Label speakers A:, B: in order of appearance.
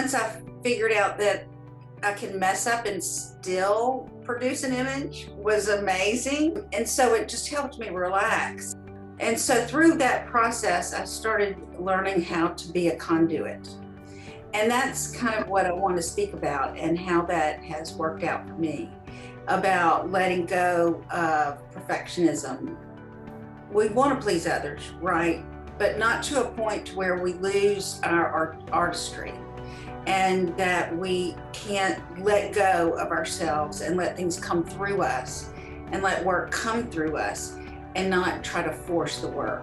A: once I figured out that I can mess up and still produce an image was amazing. And so it just helped me relax. And so through that process, I started learning how to be a conduit. And that's kind of what I want to speak about and how that has worked out for me, about letting go of perfectionism. We want to please others, right? But not to a point where we lose our artistry, and that we can't let go of ourselves and let things come through us and let work come through us and not try to force the work.